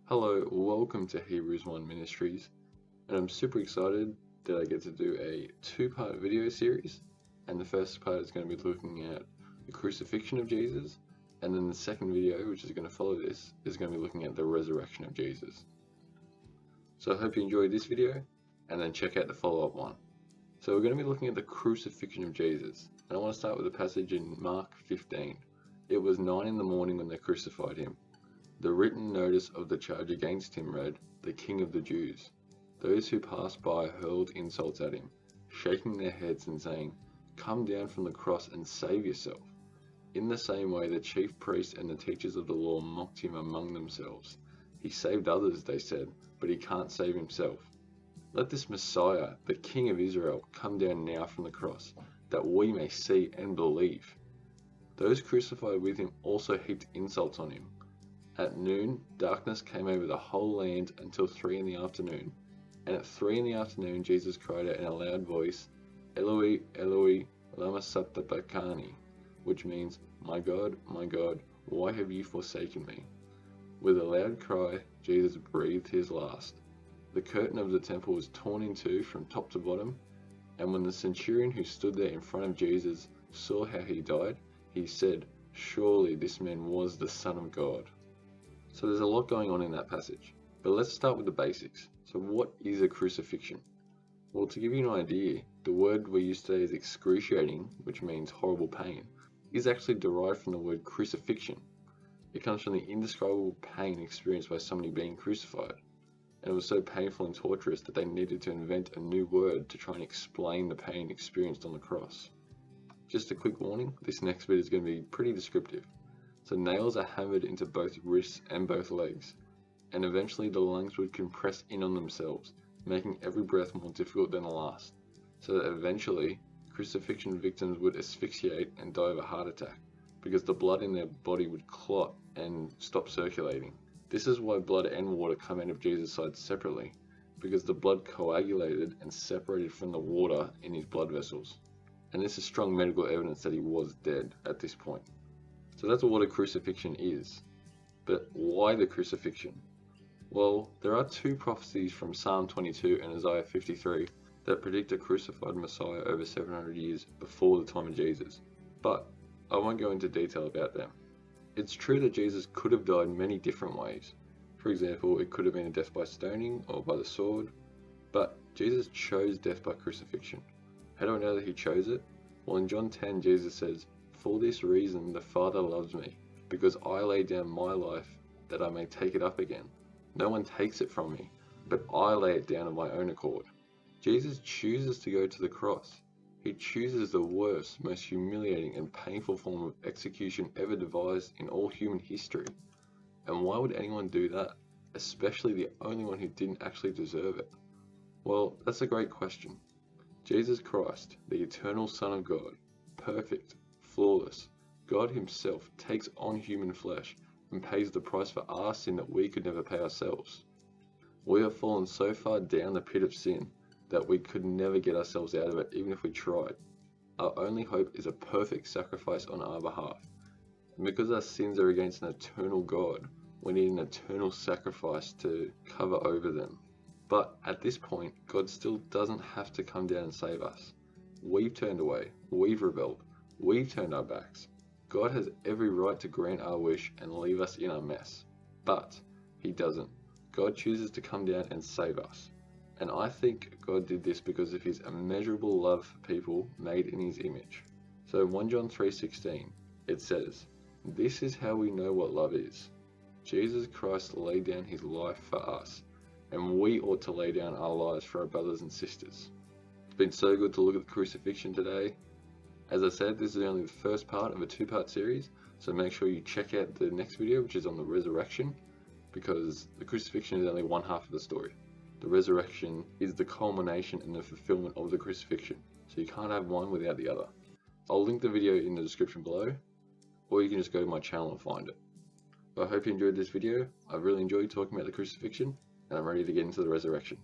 Hello, welcome to Hebrews 1 Ministries, and I'm super excited that I get to do a two-part video series, and the first part is going to be looking at the crucifixion of Jesus, and then the second video, which is going to follow this, is going to be looking at the resurrection of Jesus. So I hope you enjoyed this video, and then check out the follow-up one. So we're going to be looking at the crucifixion of Jesus, and I want to start with a passage in Mark 15. It was 9 in the morning when they crucified him. The written notice of the charge against him read, "The King of the Jews." Those who passed by hurled insults at him, shaking their heads and saying, "Come down from the cross and save yourself." In the same way, the chief priests and the teachers of the law mocked him among themselves. "He saved others," they said, "but he can't save himself. Let this Messiah, the King of Israel, come down now from the cross, that we may see and believe." Those crucified with him also heaped insults on him. At noon, darkness came over the whole land until 3 in the afternoon. And at 3 in the afternoon, Jesus cried out in a loud voice, "Eloi, Eloi, lama sabachthani," which means, my God, why have you forsaken me?" With a loud cry, Jesus breathed his last. The curtain of the temple was torn in two from top to bottom, and when the centurion who stood there in front of Jesus saw how he died, he said, "Surely this man was the Son of God." So there's a lot going on in that passage, but let's start with the basics. So what is a crucifixion? Well, to give you an idea, the word we use today is excruciating, which means horrible pain, is actually derived from the word crucifixion. It comes from the indescribable pain experienced by somebody being crucified. And it was so painful and torturous that they needed to invent a new word to try and explain the pain experienced on the cross. Just a quick warning, this next bit is going to be pretty descriptive. So nails are hammered into both wrists and both legs, and eventually the lungs would compress in on themselves, making every breath more difficult than the last, so that eventually crucifixion victims would asphyxiate and die of a heart attack, because the blood in their body would clot and stop circulating. This is why blood and water come out of Jesus' side separately, because the blood coagulated and separated from the water in his blood vessels. And this is strong medical evidence that he was dead at this point. So that's what a crucifixion is. But why the crucifixion? Well, there are two prophecies from Psalm 22 and Isaiah 53 that predict a crucified Messiah over 700 years before the time of Jesus. But I won't go into detail about them. It's true that Jesus could have died many different ways. For example, it could have been a death by stoning or by the sword. But Jesus chose death by crucifixion. How do I know that he chose it? Well, in John 10, Jesus says, "For this reason the Father loves me, because I lay down my life that I may take it up again. No one takes it from me, but I lay it down of my own accord." Jesus chooses to go to the cross. He chooses the worst, most humiliating and painful form of execution ever devised in all human history. And why would anyone do that, especially the only one who didn't actually deserve it? Well, that's a great question. Jesus Christ, the eternal Son of God, perfect, flawless, God himself takes on human flesh and pays the price for our sin that we could never pay ourselves. We have fallen so far down the pit of sin that we could never get ourselves out of it even if we tried. Our only hope is a perfect sacrifice on our behalf. And because our sins are against an eternal God, we need an eternal sacrifice to cover over them. But at this point, God still doesn't have to come down and save us. We've turned away, we've rebelled, we've turned our backs. God has every right to grant our wish and leave us in our mess. But he doesn't. God chooses to come down and save us. And I think God did this because of his immeasurable love for people made in his image. So in 1 John 3:16, it says, "This is how we know what love is. Jesus Christ laid down his life for us, and we ought to lay down our lives for our brothers and sisters." It's been so good to look at the crucifixion today. As I said, this is only the first part of a two-part series, so make sure you check out the next video, which is on the resurrection, because the crucifixion is only one half of the story. The resurrection is the culmination and the fulfillment of the crucifixion, so you can't have one without the other. I'll link the video in the description below, or you can just go to my channel and find it. But I hope you enjoyed this video. I've really enjoyed talking about the crucifixion, and I'm ready to get into the resurrection.